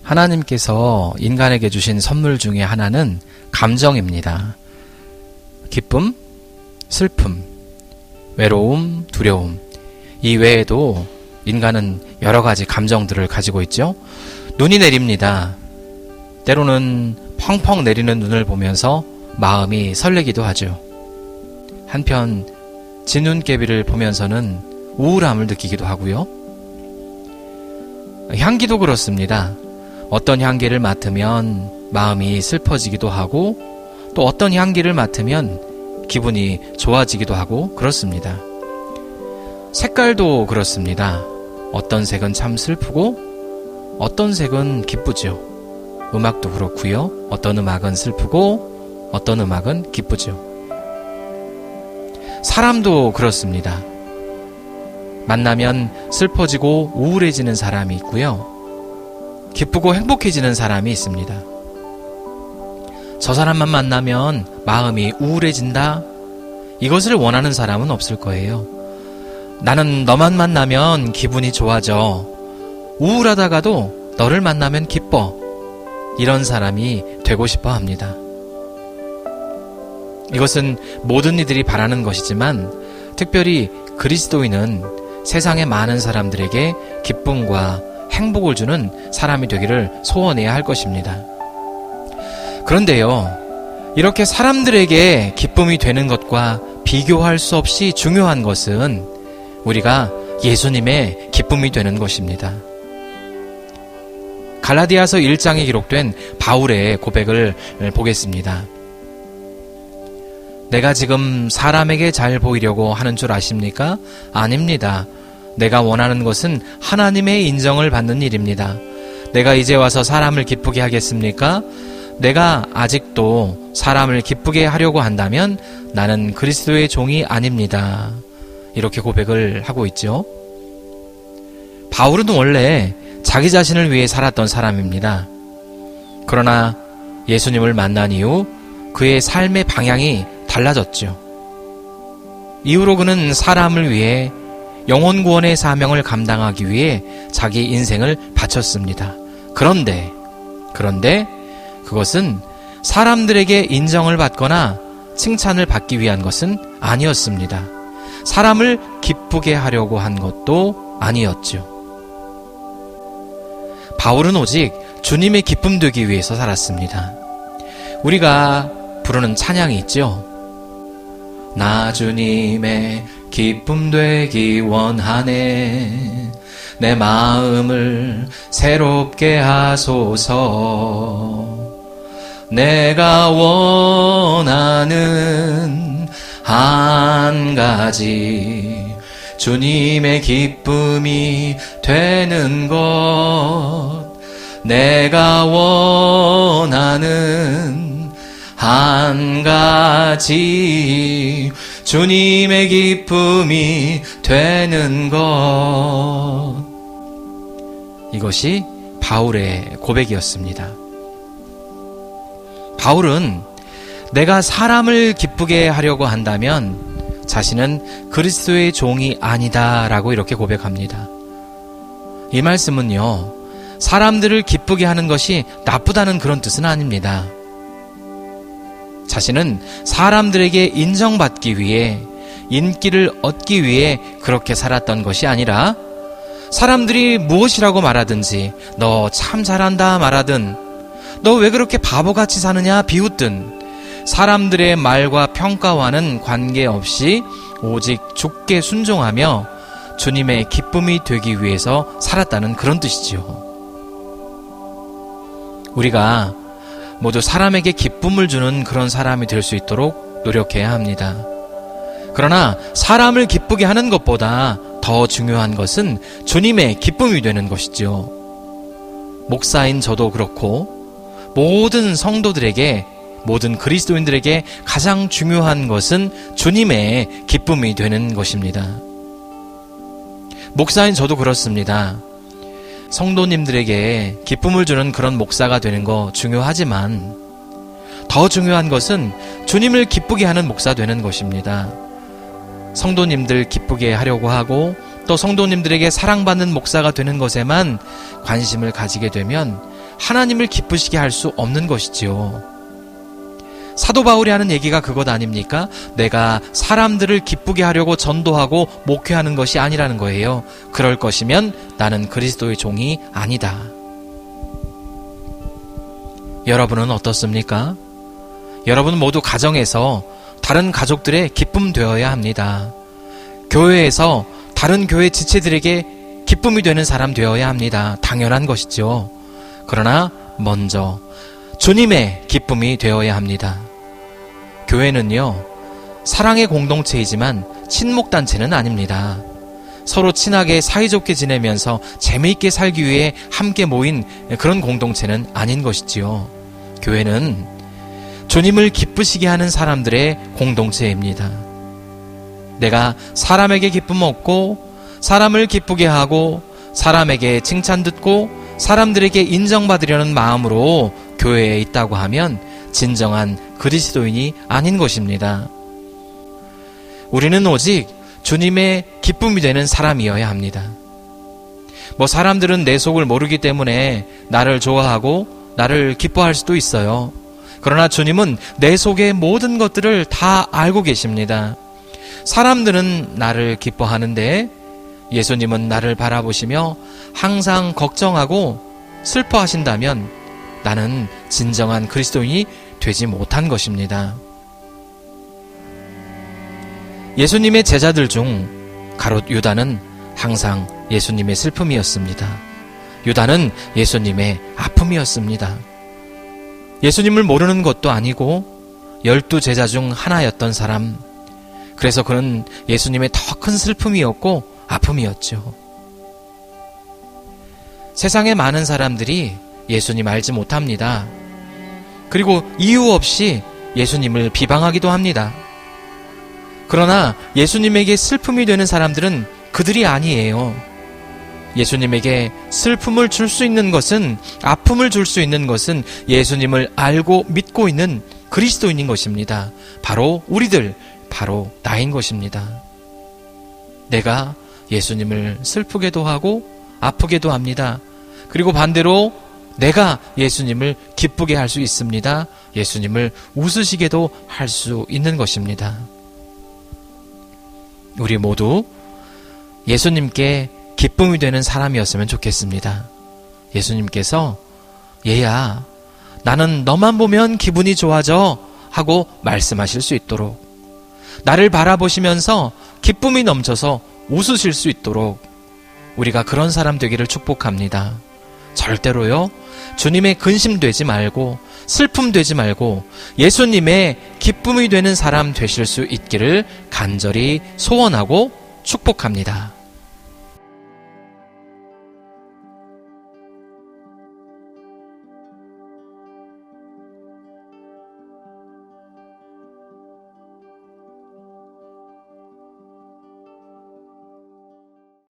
하나님께서 인간에게 주신 선물 중에 하나는 감정입니다. 기쁨, 슬픔, 외로움, 두려움. 이 외에도 인간은 여러 가지 감정들을 가지고 있죠. 눈이 내립니다. 때로는 펑펑 내리는 눈을 보면서 마음이 설레기도 하죠. 한편 진눈깨비를 보면서는 우울함을 느끼기도 하고요. 향기도 그렇습니다. 어떤 향기를 맡으면 마음이 슬퍼지기도 하고 또 어떤 향기를 맡으면 기분이 좋아지기도 하고 그렇습니다. 색깔도 그렇습니다. 어떤 색은 참 슬프고 어떤 색은 기쁘죠. 음악도 그렇고요. 어떤 음악은 슬프고 어떤 음악은 기쁘죠. 사람도 그렇습니다. 만나면 슬퍼지고 우울해지는 사람이 있고요. 기쁘고 행복해지는 사람이 있습니다. 저 사람만 만나면 마음이 우울해진다? 이것을 원하는 사람은 없을 거예요. 나는 너만 만나면 기분이 좋아져. 우울하다가도 너를 만나면 기뻐. 이런 사람이 되고 싶어 합니다. 이것은 모든 이들이 바라는 것이지만 특별히 그리스도인은 세상의 많은 사람들에게 기쁨과 행복을 주는 사람이 되기를 소원해야 할 것입니다. 그런데요, 이렇게 사람들에게 기쁨이 되는 것과 비교할 수 없이 중요한 것은 우리가 예수님의 기쁨이 되는 것입니다. 갈라디아서 1장에 기록된 바울의 고백을 보겠습니다. 내가 지금 사람에게 잘 보이려고 하는 줄 아십니까? 아닙니다. 내가 원하는 것은 하나님의 인정을 받는 일입니다. 내가 이제 와서 사람을 기쁘게 하겠습니까? 내가 아직도 사람을 기쁘게 하려고 한다면 나는 그리스도의 종이 아닙니다. 이렇게 고백을 하고 있죠. 바울은 원래 자기 자신을 위해 살았던 사람입니다. 그러나 예수님을 만난 이후 그의 삶의 방향이 달라졌죠. 이후로 그는 사람을 위해 영혼 구원의 사명을 감당하기 위해 자기 인생을 바쳤습니다. 그런데 그것은 사람들에게 인정을 받거나 칭찬을 받기 위한 것은 아니었습니다. 사람을 기쁘게 하려고 한 것도 아니었죠. 바울은 오직 주님의 기쁨 되기 위해서 살았습니다. 우리가 부르는 찬양이 있죠. 나 주님의 기쁨 되기 원하네. 내 마음을 새롭게 하소서. 내가 원하는 한 가지 주님의 기쁨이 되는 것. 내가 원하는 한 가지 주님의 기쁨이 되는 것. 이것이 바울의 고백이었습니다. 바울은 내가 사람을 기쁘게 하려고 한다면 자신은 그리스도의 종이 아니다 라고 이렇게 고백합니다. 이 말씀은요, 사람들을 기쁘게 하는 것이 나쁘다는 그런 뜻은 아닙니다. 자신은 사람들에게 인정받기 위해, 인기를 얻기 위해 그렇게 살았던 것이 아니라 사람들이 무엇이라고 말하든지 너 참 잘한다 말하든 너 왜 그렇게 바보같이 사느냐 비웃든 사람들의 말과 평가와는 관계없이 오직 주께 순종하며 주님의 기쁨이 되기 위해서 살았다는 그런 뜻이지요. 우리가 모두 사람에게 기쁨을 주는 그런 사람이 될 수 있도록 노력해야 합니다. 그러나 사람을 기쁘게 하는 것보다 더 중요한 것은 주님의 기쁨이 되는 것이죠. 목사인 저도 그렇고 모든 성도들에게, 모든 그리스도인들에게 가장 중요한 것은 주님의 기쁨이 되는 것입니다. 목사인 저도 그렇습니다. 성도님들에게 기쁨을 주는 그런 목사가 되는 거 중요하지만 더 중요한 것은 주님을 기쁘게 하는 목사 되는 것입니다. 성도님들 기쁘게 하려고 하고 또 성도님들에게 사랑받는 목사가 되는 것에만 관심을 가지게 되면 하나님을 기쁘시게 할 수 없는 것이지요. 사도 바울이 하는 얘기가 그것 아닙니까? 내가 사람들을 기쁘게 하려고 전도하고 목회하는 것이 아니라는 거예요. 그럴 것이면 나는 그리스도의 종이 아니다. 여러분은 어떻습니까? 여러분 모두 가정에서 다른 가족들의 기쁨 되어야 합니다. 교회에서 다른 교회 지체들에게 기쁨이 되는 사람 되어야 합니다. 당연한 것이죠. 그러나 먼저 주님의 기쁨이 되어야 합니다. 교회는요, 사랑의 공동체이지만 친목단체는 아닙니다. 서로 친하게 사이좋게 지내면서 재미있게 살기 위해 함께 모인 그런 공동체는 아닌 것이지요. 교회는 주님을 기쁘시게 하는 사람들의 공동체입니다. 내가 사람에게 기쁨 얻고 사람을 기쁘게 하고 사람에게 칭찬 듣고 사람들에게 인정받으려는 마음으로 교회에 있다고 하면 진정한 그리스도인이 아닌 것입니다. 우리는 오직 주님의 기쁨이 되는 사람이어야 합니다. 사람들은 내 속을 모르기 때문에 나를 좋아하고 나를 기뻐할 수도 있어요. 그러나 주님은 내 속의 모든 것들을 다 알고 계십니다. 사람들은 나를 기뻐하는데 예수님은 나를 바라보시며 항상 걱정하고 슬퍼하신다면 나는 진정한 그리스도인이 되지 못한 것입니다. 예수님의 제자들 중 가롯 유다는 항상 예수님의 슬픔이었습니다. 유다는 예수님의 아픔이었습니다. 예수님을 모르는 것도 아니고 12제자 중 하나였던 사람, 그래서 그는 예수님의 더 큰 슬픔이었고 아픔이었죠. 세상에 많은 사람들이 예수님 알지 못합니다. 그리고 이유 없이 예수님을 비방하기도 합니다. 그러나 예수님에게 슬픔이 되는 사람들은 그들이 아니에요. 예수님에게 슬픔을 줄 수 있는 것은, 아픔을 줄 수 있는 것은 예수님을 알고 믿고 있는 그리스도인인 것입니다. 바로 우리들, 바로 나인 것입니다. 내가 예수님을 슬프게도 하고 아프게도 합니다. 그리고 반대로 내가 예수님을 기쁘게 할 수 있습니다. 예수님을 웃으시게도 할 수 있는 것입니다. 우리 모두 예수님께 기쁨이 되는 사람이었으면 좋겠습니다. 예수님께서 얘야, 나는 너만 보면 기분이 좋아져 하고 말씀하실 수 있도록, 나를 바라보시면서 기쁨이 넘쳐서 웃으실 수 있도록 우리가 그런 사람 되기를 축복합니다. 절대로요, 주님의 근심 되지 말고 슬픔 되지 말고 예수님의 기쁨이 되는 사람 되실 수 있기를 간절히 소원하고 축복합니다.